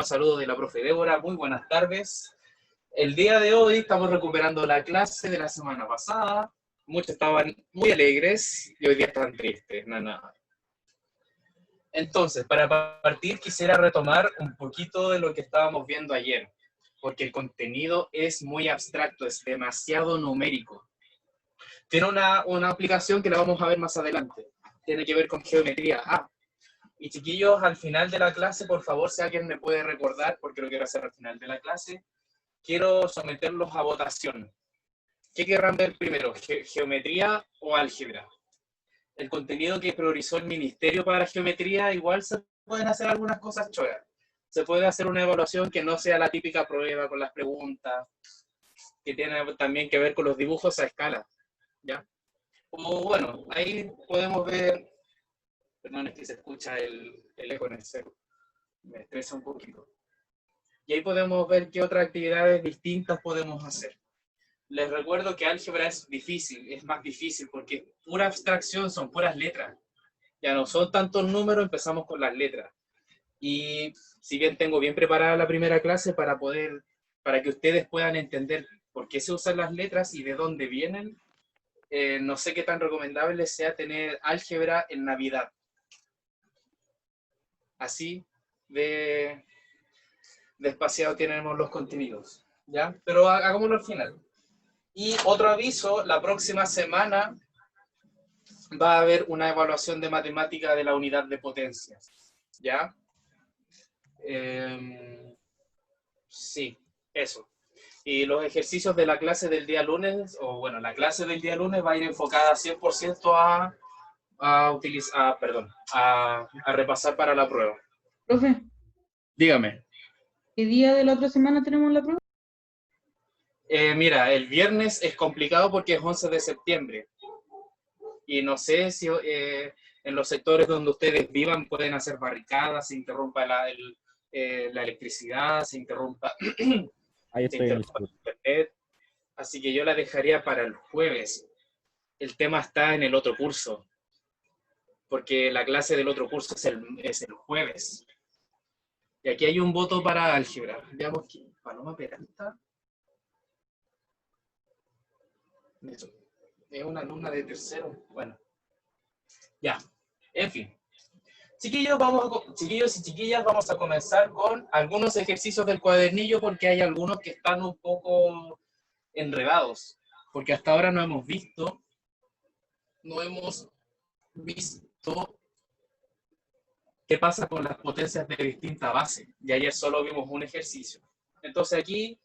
Saludos de la profe Débora, muy buenas tardes. El día de hoy estamos recuperando la clase de la semana pasada. Muchos estaban muy alegres y hoy día están tristes, nada. Entonces, para partir quisiera retomar un poquito de lo que estábamos viendo ayer, porque el contenido es muy abstracto, es demasiado numérico. Tiene una aplicación que la vamos a ver más adelante. Tiene que ver con geometría. Y chiquillos, al final de la clase, por favor, si alguien me puede recordar, porque lo quiero hacer al final de la clase, quiero someterlos a votación. ¿Qué querrán ver primero, geometría o álgebra? El contenido que priorizó el Ministerio para Geometría, igual se pueden hacer algunas cosas choras. Se puede hacer una evaluación que no sea la típica prueba con las preguntas, que tiene también que ver con los dibujos a escala, ¿ya? O bueno, ahí podemos ver. Perdón, es que se escucha el eco en el cero. Me estresa un poquito. Y ahí podemos ver qué otras actividades distintas podemos hacer. Les recuerdo que álgebra es difícil, es más difícil porque es pura abstracción, son puras letras. Ya no son tantos números, empezamos con las letras. Y si bien tengo bien preparada la primera clase para que ustedes puedan entender por qué se usan las letras y de dónde vienen, no sé qué tan recomendable sea tener álgebra en Navidad. Así de espaciado tenemos los contenidos, ¿ya? Pero hagámoslo al final. Y otro aviso, la próxima semana va a haber una evaluación de matemática de la unidad de potencias, ¿ya? Sí, eso. Y los ejercicios de la clase del día lunes, o bueno, la clase del día lunes va a ir enfocada 100% a repasar para la prueba. Profe, Dígame. ¿qué día de la otra semana tenemos la prueba? Mira, el viernes es complicado porque es 11 de septiembre. Y no sé si en los sectores donde ustedes vivan pueden hacer barricadas, se interrumpa la electricidad, se interrumpa, Ahí se estoy en el interrumpa sur. el internet. Así que yo la dejaría para el jueves. El tema está en el otro curso, porque la clase del otro curso es el jueves. Y aquí hay un voto para álgebra. Veamos aquí. Paloma Peralta. Eso. Es una alumna de tercero. Bueno. Ya. En fin. Chiquillos y chiquillas, vamos a comenzar con algunos ejercicios del cuadernillo porque hay algunos que están un poco enredados. Porque hasta ahora no hemos visto qué pasa con las potencias de distinta base. Y ayer solo vimos un ejercicio. Entonces aquí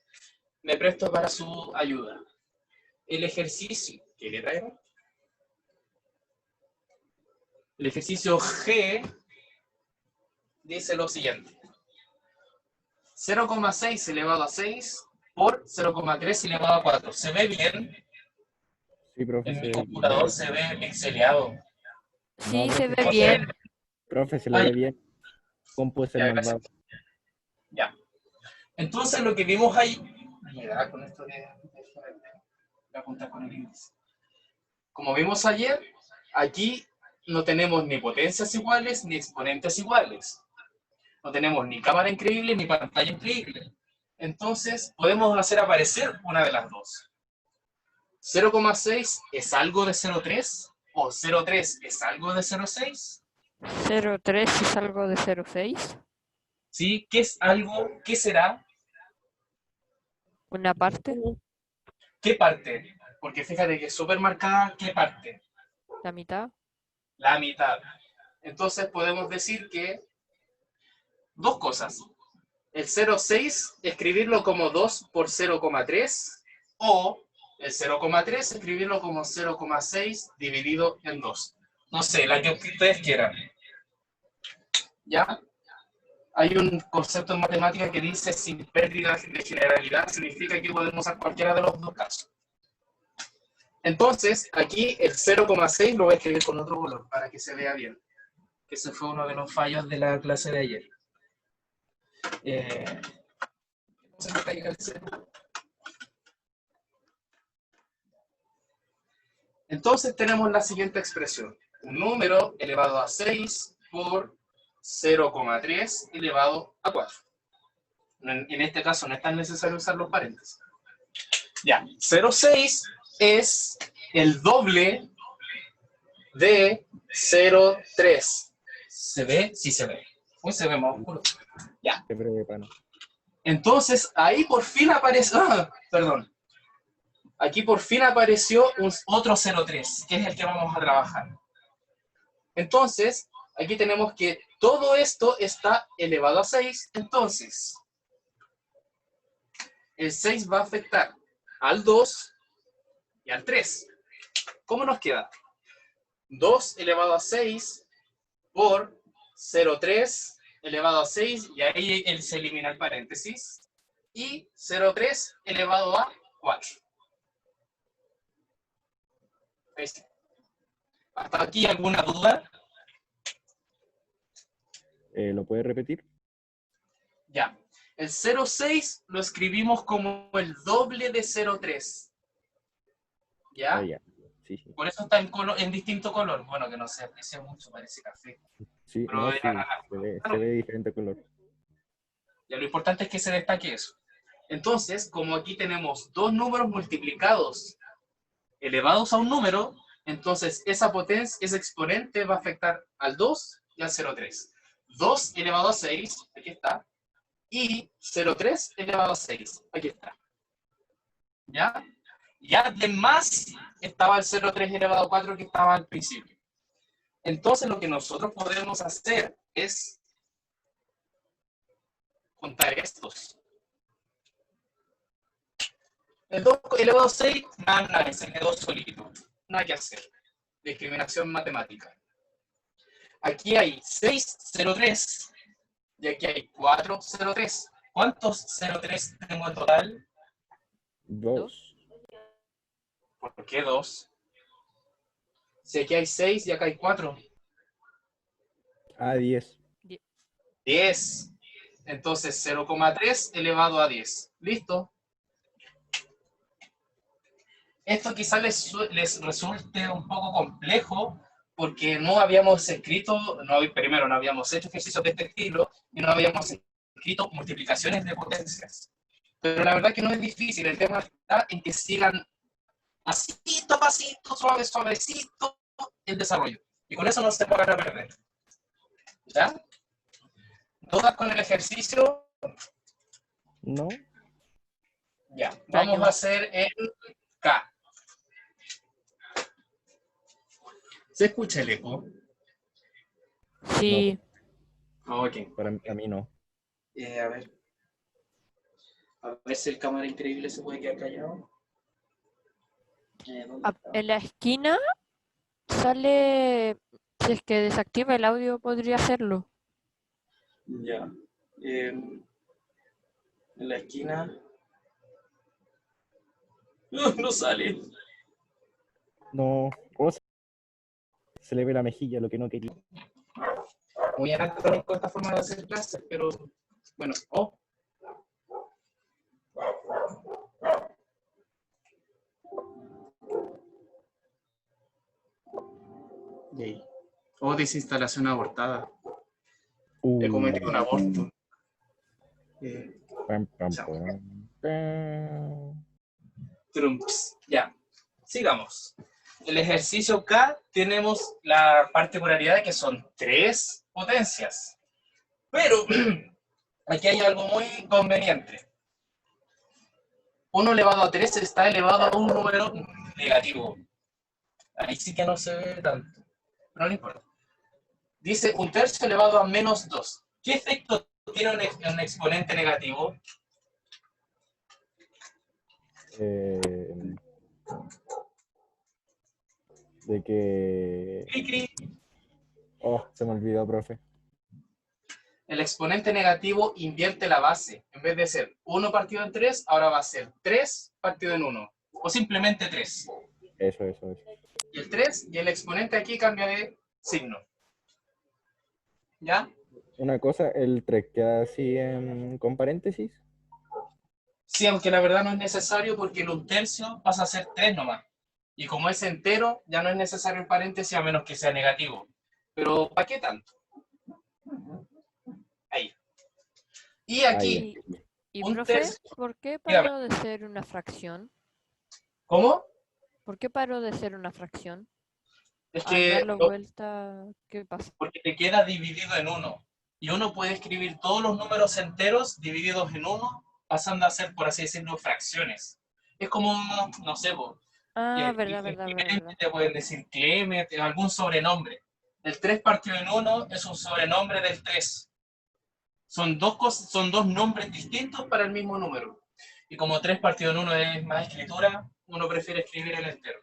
me presto para su ayuda. El ejercicio, ¿qué le traigo? El ejercicio G dice lo siguiente. 0,6 elevado a 6 por 0,3 elevado a 4. ¿Se ve bien? Sí, profe, En se mi ve computador se ve pixeleado. Sí, No, se profe, ve bien. profe, se le ve bien. Compu es el Ya, malvado. gracias. Ya. Entonces lo que vimos ahí... Mira, con esto de apuntar con el índice. Como vimos ayer, aquí no tenemos ni potencias iguales ni exponentes iguales. No tenemos ni cámara increíble ni pantalla increíble. Entonces podemos hacer aparecer una de las dos. 0,6 es algo de 0,3 o 0,3 es algo de 0,6. 0,3 es algo de 0,6. ¿Sí? ¿Qué es algo? ¿Qué será? Una parte, ¿Qué parte? Porque fíjate que es súper marcada. ¿Qué parte? la mitad. La mitad. Entonces podemos decir que dos cosas. El 0,6 escribirlo como 2 por 0,3 o el 0,3 escribirlo como 0,6 dividido en 2. No sé, la que ustedes quieran. ¿Ya? Hay un concepto en matemática que dice sin pérdida de generalidad, significa que podemos usar cualquiera de los dos casos. Entonces, aquí el 0,6 lo voy a escribir con otro color para que se vea bien. Ese fue uno de los fallos de la clase de ayer. No se me caiga el 0. Entonces tenemos la siguiente expresión. Un número elevado a 6 por 0,3 elevado a 4. En este caso no es tan necesario usar los paréntesis. Ya, 0,6 es el doble de 0,3. ¿Se ve? Sí se ve. Uy, se ve más oscuro. Ya. Qué breve pana. Entonces, ahí por fin aparece... perdón. Aquí por fin apareció otro 0,3, que es el que vamos a trabajar. Entonces, aquí tenemos que todo esto está elevado a 6. Entonces, el 6 va a afectar al 2 y al 3. ¿Cómo nos queda? 2 elevado a 6 por 0,3 elevado a 6, y ahí se elimina el paréntesis, y 0,3 elevado a 4. Ahí sí. ¿Hasta aquí alguna duda? ¿Lo puedes repetir? Ya. El 0,6 lo escribimos como el doble de 0,3. ¿Ya? Ah, ya. Sí, sí. Por eso está en distinto color. Bueno, que no se aprecia mucho, parece café. Sí, Pero no, sí, era- se ve diferente color. Ya, lo importante es que se destaque eso. Entonces, como aquí tenemos dos números multiplicados elevados a un número, entonces esa potencia, ese exponente va a afectar al 2 y al 0,3. 2 elevado a 6, aquí está, y 0,3 elevado a 6, aquí está. ¿Ya? Y además estaba el 0,3 elevado a 4 que estaba al principio. Entonces lo que nosotros podemos hacer es juntar estos. El 2 elevado a 6, nada, se quedó solito. Nada que hacer. Discriminación matemática. Aquí hay 6,03 y aquí hay 4,03. ¿Cuántos 0,3 tengo en total? 2. ¿Por qué 2? Si aquí hay 6 y acá hay 4. Ah, 10. 10. Entonces 0,3 elevado a 10. ¿Listo? Esto quizás les resulte un poco complejo porque no habíamos escrito, primero no habíamos hecho ejercicios de este estilo y no habíamos escrito multiplicaciones de potencias. Pero la verdad que no es difícil, el tema está en que sigan pasito a pasito, suavecito el desarrollo. Y con eso no se puede perder. ¿Ya? ¿Dudas con el ejercicio? ¿No? Ya, vamos a hacer el K. ¿Se escucha el eco? Sí. Ok. Para a mí no. A ver. A ver si el cámara increíble se puede quedar callado. ¿Dónde está? En la esquina sale, si es que desactiva el audio, podría hacerlo. Ya. En la esquina. No sale. No. Oh, se le ve la mejilla, lo que no quería. Muy anacrónico esta forma de hacer clases, pero bueno. Oh. Yay. Oh, desinstalación abortada. He cometido un aborto. Pam, pam, Chao. pam. Trumps. Ya. Sigamos. El ejercicio K tenemos la particularidad de que son 3 potencias. Pero aquí hay algo muy conveniente. 1 elevado a 3 está elevado a un número negativo. Ahí sí que no se ve tanto. Pero no importa. Dice 1/3 elevado a menos 2. ¿Qué efecto tiene un exponente negativo? De que... Cri, cri. Oh, se me olvidó, profe. El exponente negativo invierte la base. En vez de ser 1 partido en 3, ahora va a ser 3 partido en 1. O simplemente 3. Eso. Y el 3, y el exponente aquí cambia de signo. ¿Ya? Una cosa, el 3 queda así con paréntesis. Sí, aunque la verdad no es necesario porque el 1/3 pasa a ser 3 nomás. Y como es entero, ya no es necesario el paréntesis a menos que sea negativo. Pero ¿para qué tanto? Ahí. Y aquí, Ahí. Y Un profe, tercio. ¿por qué Dígame. paró de ser una fracción? ¿Cómo? ¿Por qué paró de ser una fracción? Es Al que darlo vuelta, ¿qué pasa? porque te queda dividido en uno. Y uno puede escribir todos los números enteros divididos en uno, pasando a ser, por así decirlo, fracciones. Es como, no sé, Ah, verdad, en verdad, verdad, Clemente verdad. te pueden decir Clemente, algún sobrenombre. El 3 partido en uno es un sobrenombre del 3. Son dos cosas, son dos nombres distintos para el mismo número. Y como 3 partido en uno es más escritura, uno prefiere escribir el entero.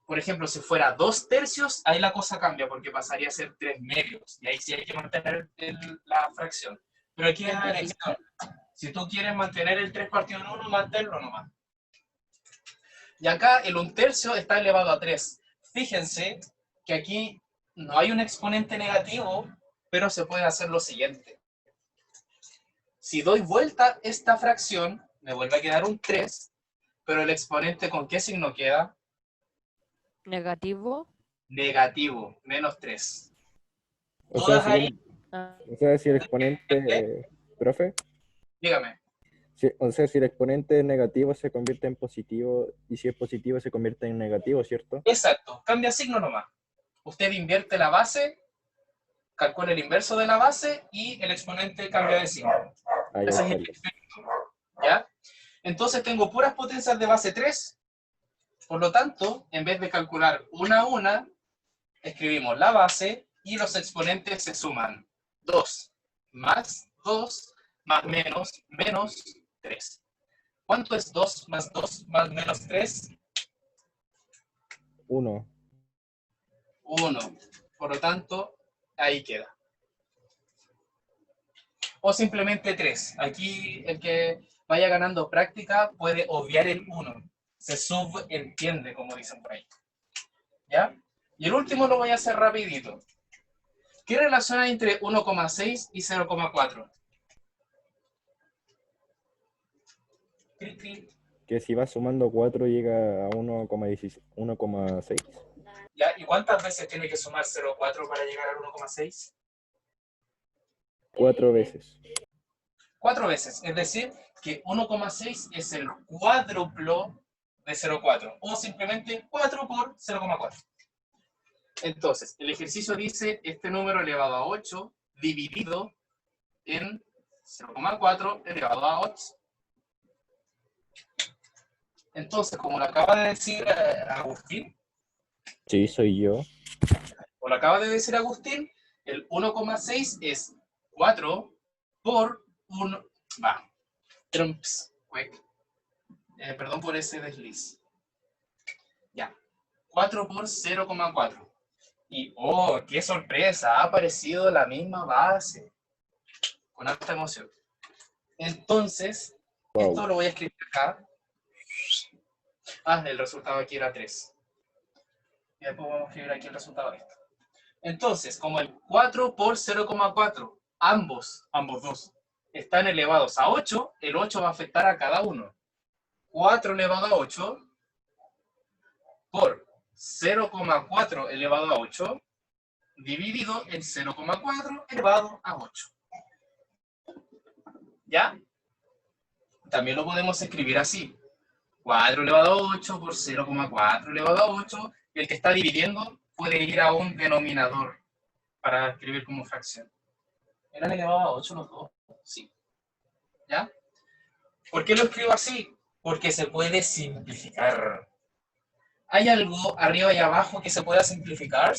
Por ejemplo, si fuera 2 tercios, ahí la cosa cambia porque pasaría a ser 3 medios. Y ahí sí hay que mantener la fracción. Pero aquí es la elección. Si tú quieres mantener el 3 partido en 1, manténlo nomás. Y acá el 1/3 está elevado a 3. Fíjense que aquí no hay un exponente negativo, pero se puede hacer lo siguiente. Si doy vuelta esta fracción, me vuelve a quedar un 3, pero el exponente ¿con qué signo queda? Negativo. Negativo, menos 3. O sea, Todas si ahí, el, o sea, si el exponente, profe, dígame. o sea, si el exponente es negativo se convierte en positivo y si es positivo se convierte en negativo, ¿cierto? Exacto, cambia signo nomás. Usted invierte la base, calcula el inverso de la base y el exponente cambia de signo. Ahí Ese es está. el efecto, ¿ya? Entonces tengo puras potencias de base 3, por lo tanto, en vez de calcular una a una, escribimos la base y los exponentes se suman. 2 más 2 más menos 3. ¿Cuánto es 2 más menos 3? 1. 1. Por lo tanto, ahí queda. O simplemente 3. Aquí el que vaya ganando práctica puede obviar el 1. Se subentiende, como dicen por ahí. ¿Ya? Y el último lo voy a hacer rapidito. ¿Qué relación hay entre 1,6 y 0,4? Que si va sumando 4 llega a 1,6. ¿Ya? ¿Y cuántas veces tiene que sumar 0,4 para llegar al 1,6? 4 veces. 4 veces. Es decir, que 1,6 es el cuádruplo de 0,4. O simplemente 4 por 0,4. Entonces, el ejercicio dice este número elevado a 8 dividido en 0,4 elevado a 8. Entonces, como lo acaba de decir Agustín, Sí, soy yo. o lo acaba de decir Agustín, el 1,6 es 4 por 1. Va. Trumps. Perdón por ese desliz. Ya. 4 por 0,4. Y, oh, qué sorpresa, ha aparecido la misma base. Con alta emoción. Entonces, Wow. esto lo voy a escribir acá. El resultado aquí era 3. Y después vamos a escribir aquí el resultado de esto. Entonces, como el 4 por 0,4, ambos dos, están elevados a 8, el 8 va a afectar a cada uno. 4 elevado a 8 por 0,4 elevado a 8 dividido en 0,4 elevado a 8. ¿Ya? También lo podemos escribir así. 4 elevado a 8 por 0,4 elevado a 8. Y el que está dividiendo puede ir a un denominador para escribir como fracción. ¿Eran elevado a 8 los dos? Sí. ¿Ya? ¿Por qué lo escribo así? Porque se puede simplificar. ¿Hay algo arriba y abajo que se pueda simplificar?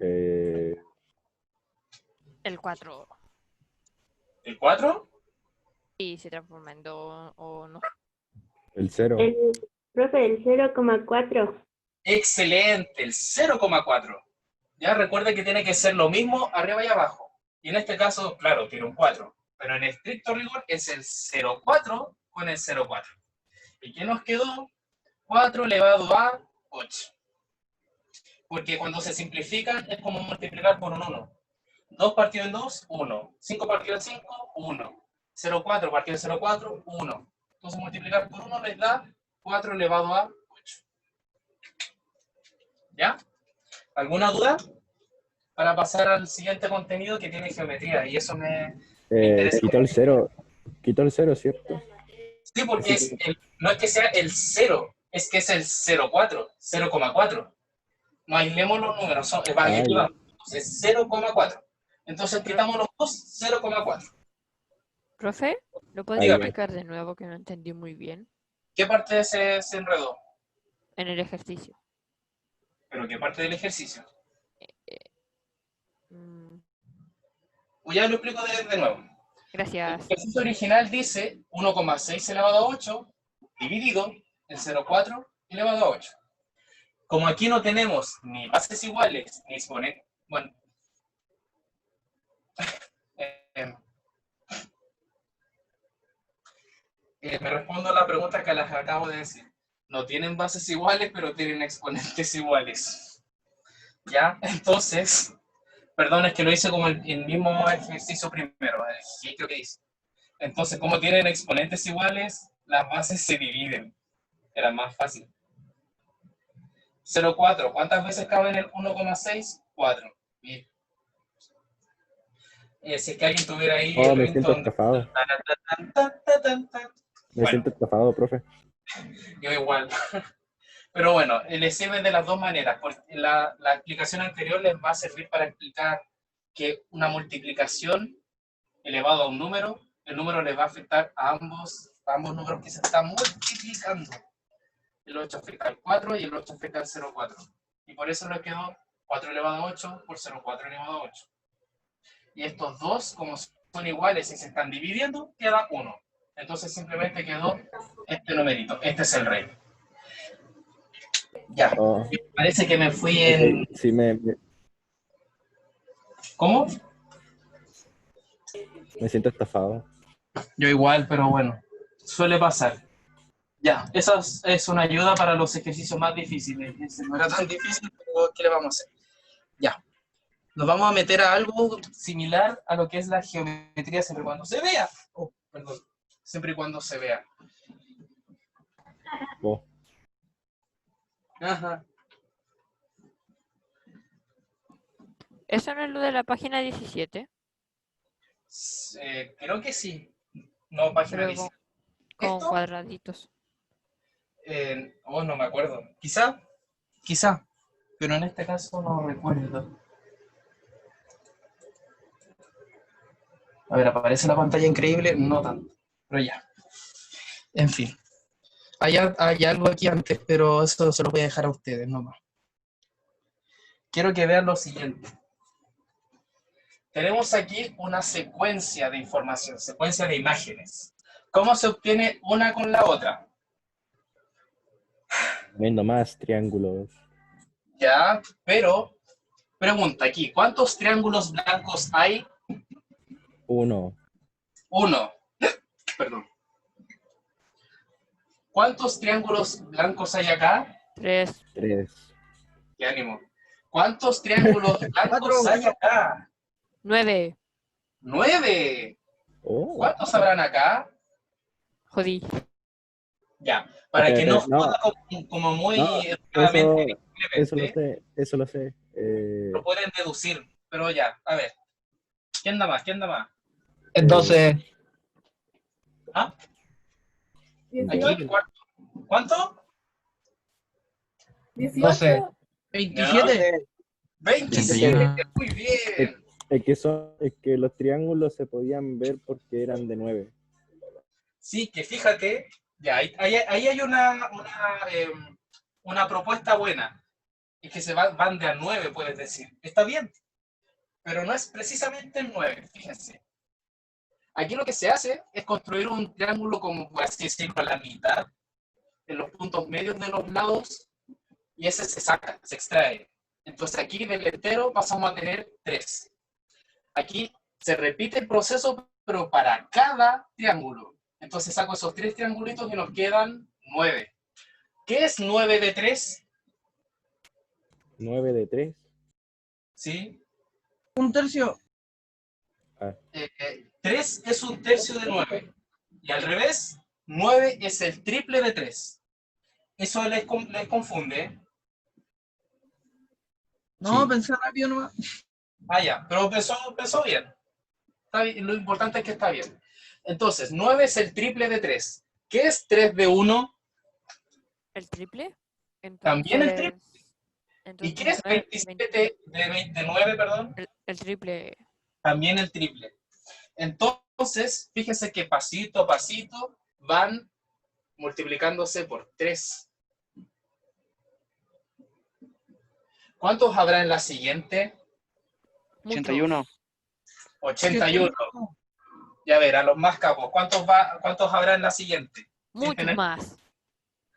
Eh, El 4. ¿El 4? Y se transforma en 2 o no. el 0. Profe, el 0,4. Excelente, el 0,4. Ya recuerde que tiene que ser lo mismo arriba y abajo. Y en este caso, claro, tiene un 4. Pero en estricto rigor es el 0,4 con el 0,4. ¿Y qué nos quedó? 4 elevado a 8. Porque cuando se simplifican es como multiplicar por un 1. 2 partido en 2, 1. 5 partido en 5, 1. 0,4 partido en 0,4, 1. Entonces multiplicar por 1 les da 4 elevado a 8. ¿Ya? ¿Alguna duda? Para pasar al siguiente contenido que tiene geometría. Y eso me Quitó el cero. Quitó el cero, ¿cierto? Sí, porque no es que sea el 0, es que es el 0,4, 0,4. No aislemos los números, Ah, ya. es 0,4. Entonces quitamos los dos, 0,4. Profe, ¿lo Ah, podría ya. explicar de nuevo que no entendí muy bien? ¿Qué parte se enredó? En el ejercicio. ¿Pero qué parte del ejercicio? Mm, Pues ya lo explico de nuevo. El gracias. ejercicio original dice 1,6 elevado a 8 dividido el 0,4 elevado a 8. Como aquí no tenemos ni bases iguales ni exponentes, bueno, eh, me respondo a la pregunta que les acabo de decir. No tienen bases iguales, pero tienen exponentes iguales. ¿Ya? Entonces, perdón, es que lo hice como el mismo ejercicio primero. Sí, creo que hice. Entonces, como tienen exponentes iguales, las bases se dividen. Era más fácil. 0,4. ¿Cuántas veces cabe en el 1,6? 4. Bien. Si es que alguien tuviera ahí Oh, el me siento ringtone. estafado. Me Bueno, siento estafado, profe. yo igual. Pero bueno, les sirve de las dos maneras. La explicación anterior les va a servir para explicar que una multiplicación elevado a un número, el número les va a afectar a ambos números que se están multiplicando. El 8 afecta al 4 y el 8 afecta al 0,4. Y por eso le quedó 4 elevado a 8 por 0,4 elevado a 8. Y estos dos, como son iguales y se están dividiendo, queda 1. Entonces simplemente quedó este numerito. Este es el rey. Ya. Oh, Parece que me fui ok, en... sí, ¿Cómo? me siento estafado. Yo igual, pero bueno, suele pasar. Ya, esa es una ayuda para los ejercicios más difíciles. Ese no era tan difícil, pero ¿qué le vamos a hacer? Ya, nos vamos a meter a algo similar a lo que es la geometría siempre y cuando se vea. Oh, perdón, siempre y cuando se vea. Oh, Ajá. ¿Eso no es lo de la página 17? Creo que sí. No, página Pero 10. con ¿Esto? cuadraditos. No me acuerdo. Quizá, pero en este caso no recuerdo. A ver, ¿aparece la pantalla increíble? No tanto, pero ya. En fin. Hay algo aquí antes, pero eso se lo voy a dejar a ustedes nomás. Quiero que vean lo siguiente. Tenemos aquí una secuencia de información, secuencia de imágenes. ¿Cómo se obtiene una con la otra? viendo más triángulos. Ya, pero, pregunta aquí, ¿cuántos triángulos blancos hay? 1, 1. Perdón. ¿Cuántos triángulos blancos hay acá? 3. 3. ¡Qué ánimo! ¿Cuántos triángulos blancos hay acá? 9. 9. Oh, ¿Cuántos habrán acá? Jodí. Ya, para que no espérate, no, joda como muy no, educadamente, eso lo simplemente, sé, eso lo sé. lo pueden deducir. Pero ya, a ver. ¿Quién da más? ¿Quién da más? Entonces, ¿Ah? 18, Aquí, ¿cuánto? 18, 27. 27. Muy bien. Es que los triángulos se podían ver porque eran de 9. Sí, que fíjate, ya, ahí hay una propuesta buena. Es que van de a 9, puedes decir. Está bien, pero no es precisamente el 9, fíjense. Aquí lo que se hace es construir un triángulo como, por así decirlo, a la mitad, en los puntos medios de los lados, y ese se saca, se extrae. Entonces aquí del entero pasamos a tener 3. Aquí se repite el proceso, pero para cada triángulo. Entonces saco esos 3 triangulitos y nos quedan 9. ¿Qué es 9 de 3? 9 de 3. ¿Sí? Un tercio. 3 es un tercio de 9. Y al revés, 9 es el triple de 3. Eso les confunde. No, Sí. pensé rápido nomás. Ah, ya, pero pensó bien. Lo importante es que está bien. Entonces, 9 es el triple de 3. ¿Qué es 3 de 1? ¿El triple? También el triple. Entonces ¿Y qué es 27 de 9, perdón? el triple. También el triple. Entonces, fíjense que pasito a pasito van multiplicándose por 3. ¿Cuántos habrá en la siguiente? 81. 81. Ya ver, a los más capos, ¿cuántos habrá en la siguiente? Muchos más.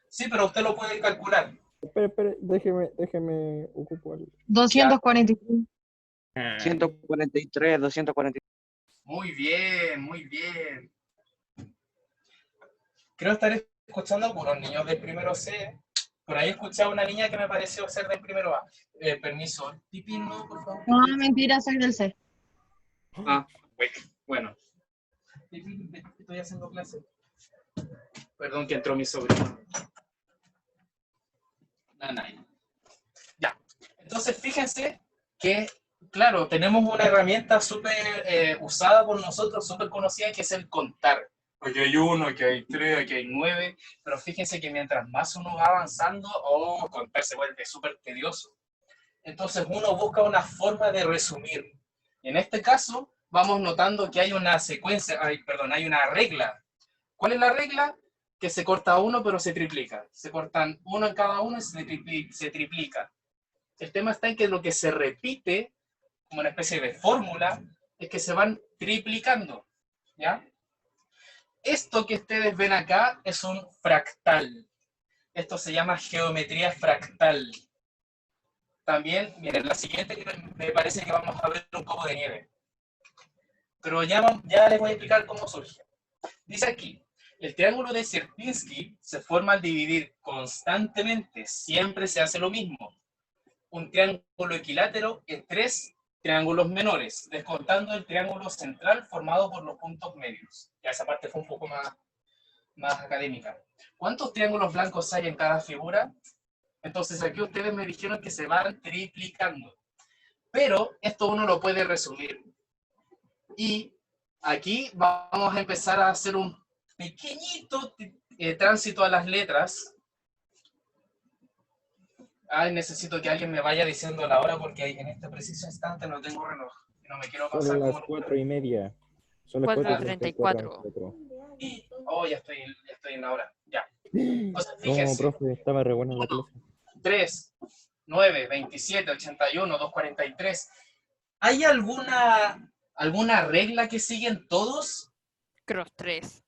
Sí, pero usted lo puede calcular. Espere, déjeme ocupar. 243. 143, 243. Muy bien, muy bien. Creo estar escuchando a puros niños del primero C. Por ahí escuché a una niña que me pareció ser del primero A. Permiso. Pipín, no, por favor. No, mentira, soy del C. Ah, bueno. Pipín, estoy haciendo clase. Perdón que entró mi sobrino. Ya. Entonces, fíjense que, claro, tenemos una herramienta súper usada por nosotros, súper conocida, que es el contar. Aquí hay 1, aquí hay 3, aquí hay 9, pero fíjense que mientras más uno va avanzando, contar se vuelve súper tedioso. Entonces uno busca una forma de resumir. En este caso, vamos notando que hay una secuencia, hay una regla. ¿Cuál es la regla? Que se corta 1, pero se triplica. Se cortan 1 en cada uno y se triplica. El tema está en que lo que se repite, como una especie de fórmula, es que se van triplicando, ¿ya? Esto que ustedes ven acá es un fractal. Esto se llama geometría fractal. También, miren, la siguiente me parece que vamos a ver un copo de nieve. Pero ya les voy a explicar cómo surge. Dice aquí, el triángulo de Sierpinski se forma al dividir constantemente, siempre se hace lo mismo, un triángulo equilátero en 3 triángulos menores, descontando el triángulo central formado por los puntos medios. Ya esa parte fue un poco más académica. ¿Cuántos triángulos blancos hay en cada figura? Entonces aquí ustedes me dijeron que se van triplicando. Pero esto uno lo puede resumir. Y aquí vamos a empezar a hacer un pequeñito tránsito a las letras. Necesito que alguien me vaya diciendo la hora porque en este preciso instante no tengo reloj. No me quiero pasar. Son las 4:30. Son las 4:34. 4:34. Ya estoy en la hora. Ya. Entonces, No, fíjense. profe, estaba re buena la clase. 3, 9, 27, 81, 243. ¿Hay alguna regla que siguen todos? Cross 3.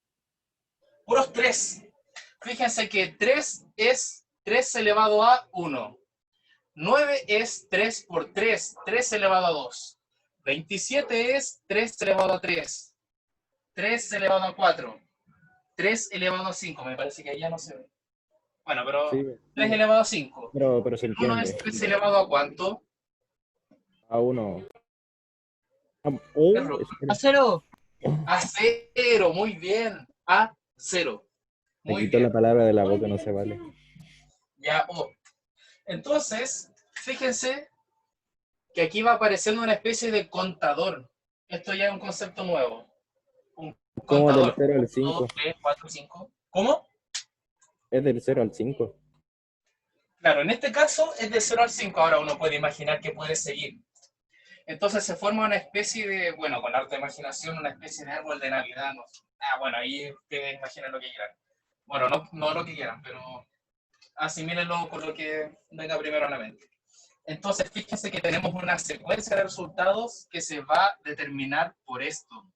Puros 3. Fíjense que 3 es 3 elevado a 1. 9 es 3 por 3, 3 elevado a 2. 27 es 3 elevado a 3. 3 elevado a 4. 3 elevado a 5. Me parece que ahí ya no se ve. Bueno, pero Sí, 3 elevado a 5. pero se 1 es entiende. 3 elevado a ¿cuánto? A 1. A 0. A 0, muy bien. A 0. Me Muy quitó bien. la palabra de la boca, no se vale. Ya, Entonces, fíjense que aquí va apareciendo una especie de contador. Esto ya es un concepto nuevo. Un ¿Cómo del contador. 0 al 1, 5? 2, 3, 4, 5. ¿Cómo? Es del 0 al 5. Claro, en este caso es de 0 al 5. Ahora uno puede imaginar que puede seguir. Entonces se forma una especie de, bueno, con harta imaginación, una especie de árbol de Navidad. ¿No? Bueno, ahí ustedes imaginen lo que quieran. Bueno, no lo que quieran, pero asimílenlo con lo que venga primero a la mente. Entonces, fíjense que tenemos una secuencia de resultados que se va a determinar por esto.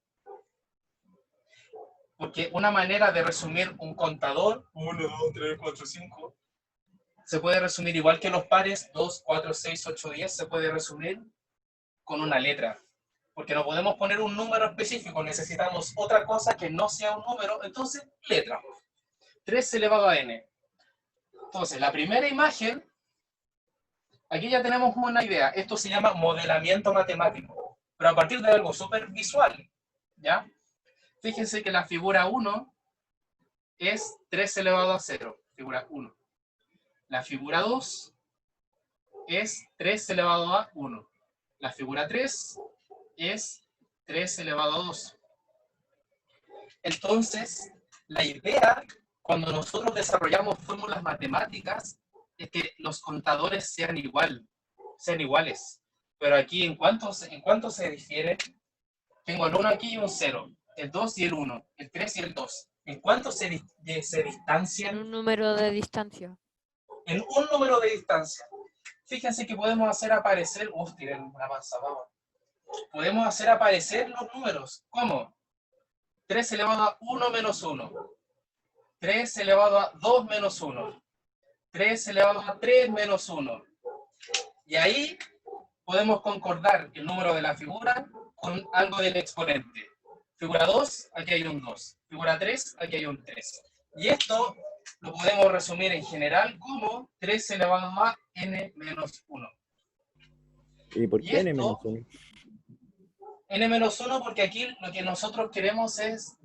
Porque una manera de resumir un contador, 1, 2, 3, 4, 5, se puede resumir igual que los pares, 2, 4, 6, 8, 10, se puede resumir con una letra. Porque no podemos poner un número específico, necesitamos otra cosa que no sea un número, entonces letra. 3 elevado a n. Entonces, la primera imagen, aquí ya tenemos una idea. Esto se llama modelamiento matemático, pero a partir de algo súper visual, ¿ya? Fíjense que la figura 1 es 3 elevado a 0, figura 1. La figura 2 es 3 elevado a 1. La figura 3 es 3 elevado a 2. Entonces, la idea, cuando nosotros desarrollamos fórmulas matemáticas, es que los contadores sean iguales. Pero aquí, ¿en cuánto se difiere? Tengo el 1 aquí y un 0, el 2 y el 1, el 3 y el 2. ¿En cuánto se En distancian? un número de distancia. En un número de distancia. Fíjense que podemos hacer aparecer, tienen una manzababa. Podemos hacer aparecer los números. ¿Cómo? 3 elevado a 1 menos 1. 3 elevado a 2 menos 1. 3 elevado a 3 menos 1. Y ahí podemos concordar el número de la figura con algo del exponente. Figura 2, aquí hay un 2. Figura 3, aquí hay un 3. Y esto lo podemos resumir en general como 3 elevado a n menos 1. ¿Y por Y qué n esto- menos 1? n menos 1 porque aquí lo que nosotros queremos es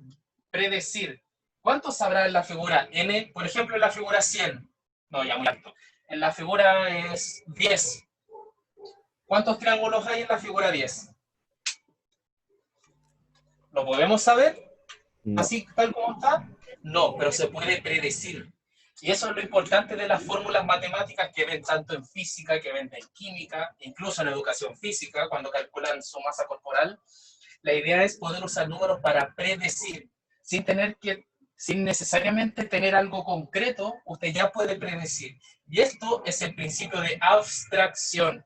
predecir. ¿Cuánto sabrá en la figura n? Por ejemplo, en la figura 100. No, ya muy alto. En la figura es 10. ¿Cuántos triángulos hay en la figura 10? ¿Lo podemos saber? No. ¿Así tal como está? No, pero se puede predecir. Y eso es lo importante de las fórmulas matemáticas que ven tanto en física, que ven en química, incluso en educación física, cuando calculan su masa corporal. La idea es poder usar números para predecir, sin necesariamente tener algo concreto, usted ya puede predecir. Y esto es el principio de abstracción,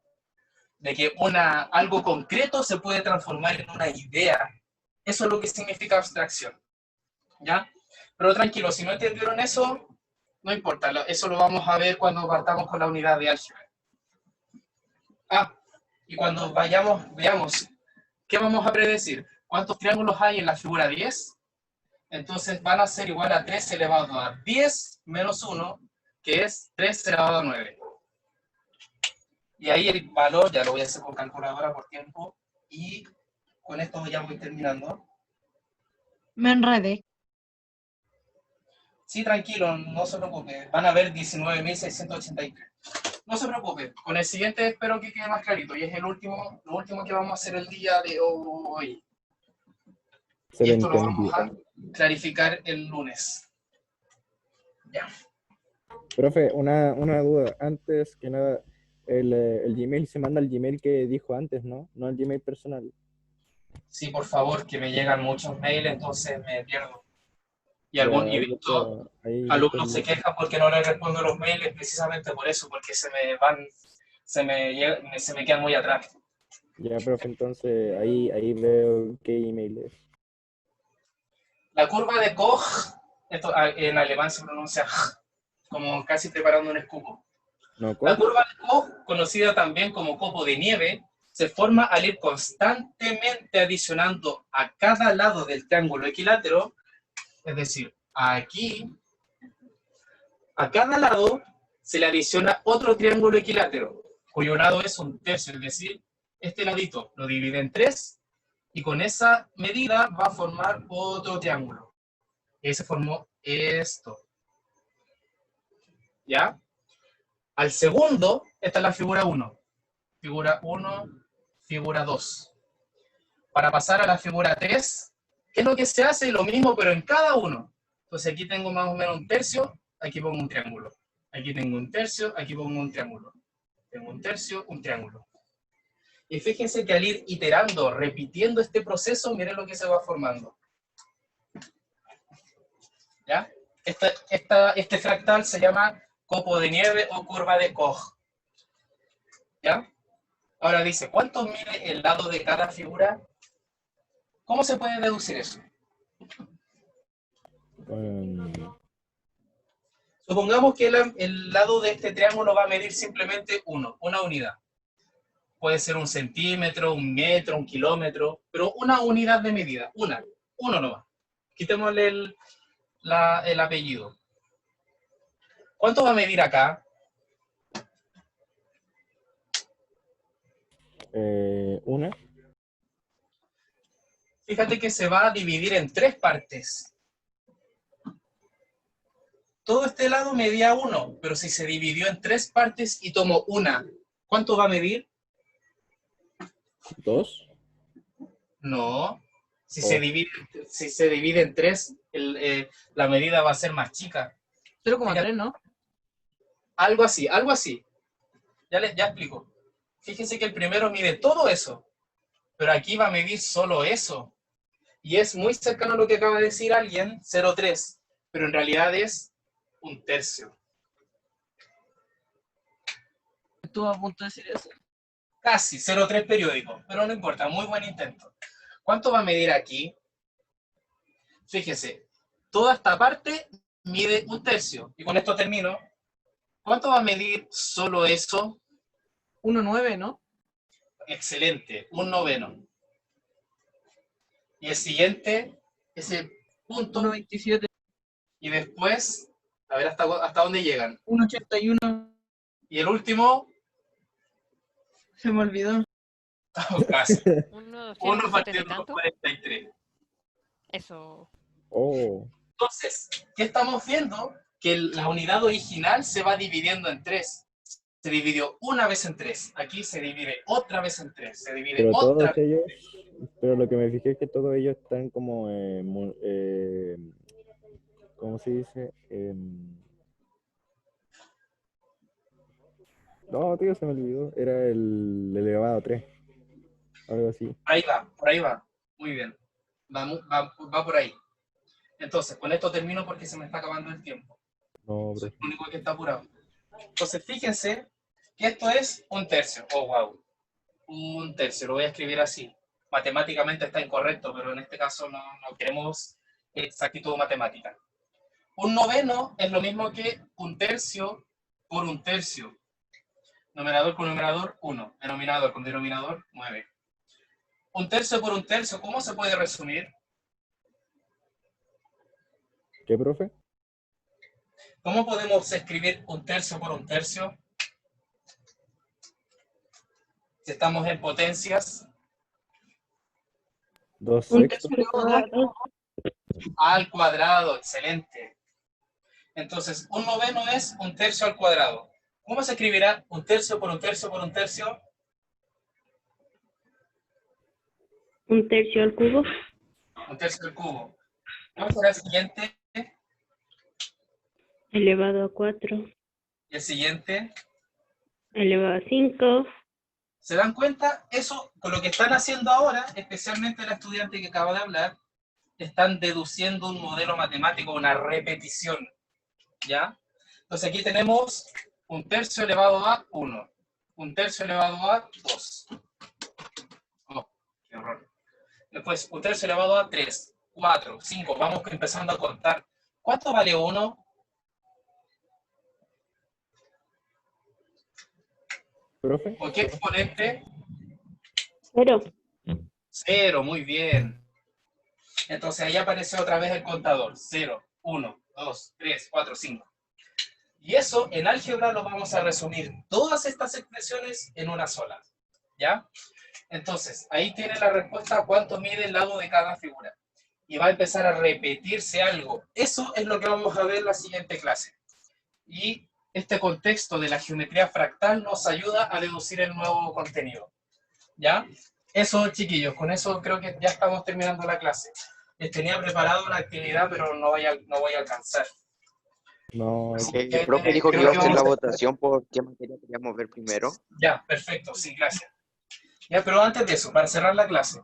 de que algo concreto se puede transformar en una idea. Eso es lo que significa abstracción. ¿Ya? Pero tranquilo, si no entendieron eso, no importa, eso lo vamos a ver cuando partamos con la unidad de álgebra. Y cuando veamos qué vamos a predecir, cuántos triángulos hay en la figura 10, entonces van a ser igual a 3 elevado a 10 menos 1, que es 3 elevado a 9. Y ahí el valor, ya lo voy a hacer con calculadora por tiempo, y con esto ya voy terminando. Me enredé. Sí, tranquilo, no se preocupe. Van a ver 19.683. No se preocupe. Con el siguiente espero que quede más clarito. Y es lo último que vamos a hacer el día de hoy. Y esto lo vamos a clarificar el lunes. Ya. Profe, una duda. Antes que nada, el Gmail se manda al Gmail que dijo antes, ¿no? No al Gmail personal. Sí, por favor, que me llegan muchos mails, entonces me pierdo. Y Ya, de ahí hecho, ahí alumnos se después- quejan porque no les respondo los mails precisamente por eso, porque se me quedan muy atrás. Ya, profe, entonces ahí veo qué email es. La curva de Koch, esto en alemán se pronuncia como casi preparando un escupo. ¿No, La Koch? curva de Koch, conocida también como copo de nieve, se forma al ir constantemente adicionando a cada lado del triángulo equilátero, es decir, aquí, a cada lado se le adiciona otro triángulo equilátero, cuyo lado es un tercio, es decir, este ladito lo divide en 3 y con esa medida va a formar otro triángulo. Y se formó esto. ¿Ya? Al segundo, esta es la figura 1. Figura 1, figura 2. Para pasar a la figura 3, ¿qué es lo que se hace? Lo mismo, pero en cada uno. Entonces aquí tengo más o menos un tercio, aquí pongo un triángulo. Aquí tengo un tercio, aquí pongo un triángulo. Tengo un tercio, un triángulo. Y fíjense que al ir iterando, repitiendo este proceso, miren lo que se va formando. ¿Ya? Este fractal se llama copo de nieve o curva de Koch. ¿Ya? Ahora dice, ¿cuánto mide el lado de cada figura? ¿Cómo se puede deducir eso? Supongamos que el lado de este triángulo va a medir simplemente una unidad. Puede ser 1 centímetro, 1 metro, 1 kilómetro, pero una unidad de medida, uno nomás. Quitémosle el apellido. ¿Cuánto va a medir acá? Una. Fíjate que se va a dividir en 3 partes. Todo este lado medía 1, pero si se dividió en 3 partes y tomo una, ¿cuánto va a medir? 2. No. Si Oh. se divide en 3, la medida va a ser más chica. 0,3, ¿no? Algo así, algo así. Ya explico. Fíjense que el primero mide todo eso, pero aquí va a medir solo eso. Y es muy cercano a lo que acaba de decir alguien, 0,3, pero en realidad es 1/3. Estuvo a punto de decir eso. Casi, 0,3 periódico, pero no importa, muy buen intento. ¿Cuánto va a medir aquí? Fíjese, toda esta parte mide 1/3. Y con esto termino. ¿Cuánto va a medir solo eso? 1,9, ¿no? Excelente, 1/9. Y el siguiente, ese punto. 1,27. Y después, a ver hasta dónde llegan. 1,81. Y el último, Se me olvidó. casi. 1,270 y tanto. 1/43. Eso. Oh, Entonces, ¿qué estamos viendo? Que la unidad original se va dividiendo en 3. Se dividió una vez en 3. Aquí se divide otra vez en 3. Se divide pero otra todos ellos, pero lo que me fijé es que todos ellos están como, ¿cómo se dice? No, tío, se me olvidó. Era el elevado a 3. Algo así. Por ahí va. Muy bien. Va por ahí. Entonces, con esto termino porque se me está acabando el tiempo. No, Soy bro. el único que está apurado. Entonces, fíjense que esto es 1/3. Oh, wow. 1/3. Lo voy a escribir así. Matemáticamente está incorrecto, pero en este caso no queremos exactitud matemática. 1/9 es lo mismo que 1/3 por 1/3. Numerador con numerador, 1. Denominador con denominador, 9. 1/3 por 1/3, ¿cómo se puede resumir? ¿Qué, profe? ¿Cómo podemos escribir 1/3 por 1/3? Si estamos en potencias, 2 Un sextos. tercio cuadrado. al cuadrado, excelente. Entonces, 1/9 es 1/3 al cuadrado. ¿Cómo se escribirá 1/3 por 1/3 por 1/3? Un tercio al cubo. 1/3 al cubo. ¿Cuál será el siguiente? Elevado a 4. Y el siguiente. Elevado a 5. ¿Se dan cuenta? Eso, con lo que están haciendo ahora, especialmente la estudiante que acaba de hablar, están deduciendo un modelo matemático, una repetición. ¿Ya? Entonces aquí tenemos 1/3 elevado a 1. 1/3 elevado a 2. Oh, qué horror. Después 1/3 elevado a 3, 4, 5. Vamos empezando a contar. ¿Cuánto vale 1? ¿Profe? ¿Por qué exponente? 0. 0, muy bien. Entonces ahí aparece otra vez el contador. 0, 1, 2, 3, 4, 5. Y eso en álgebra lo vamos a resumir todas estas expresiones en una sola. ¿Ya? Entonces, ahí tiene la respuesta a cuánto mide el lado de cada figura. Y va a empezar a repetirse algo. Eso es lo que vamos a ver en la siguiente clase. Y este contexto de la geometría fractal nos ayuda a deducir el nuevo contenido. ¿Ya? Eso, chiquillos, con eso creo que ya estamos terminando la clase. Les tenía preparado una actividad, pero no voy a alcanzar. No, El profe dijo que Creo iba a que hacer la vamos a- votación por qué materia queríamos ver primero. Ya, perfecto, sí, gracias. Ya, pero antes de eso, para cerrar la clase.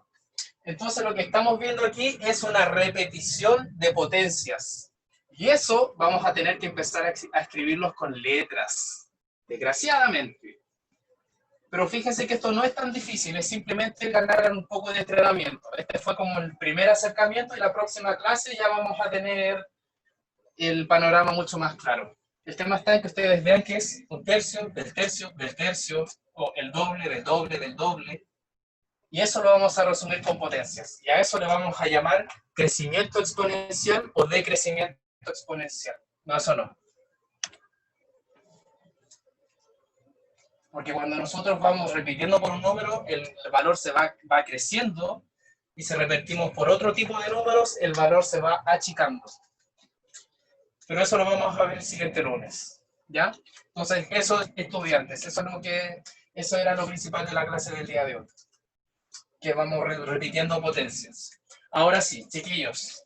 Entonces lo que estamos viendo aquí es una repetición de potencias. Y eso vamos a tener que empezar a escribirlos con letras, desgraciadamente. Pero fíjense que esto no es tan difícil, es simplemente ganar un poco de entrenamiento. Este fue como el primer acercamiento y la próxima clase ya vamos a tener el panorama mucho más claro. El tema está en que ustedes vean que es 1/3 del tercio del tercio, o el doble del doble del doble. Y eso lo vamos a resumir con potencias. Y a eso le vamos a llamar crecimiento exponencial o decrecimiento exponencial. No, eso no. Porque cuando nosotros vamos repitiendo por un número, el valor se va creciendo, y si repetimos por otro tipo de números, el valor se va achicando. Pero eso lo vamos a ver el siguiente lunes. ¿Ya? Entonces, eso, estudiantes, eso era lo principal de la clase del día de hoy. que vamos repitiendo potencias. Ahora sí, chiquillos,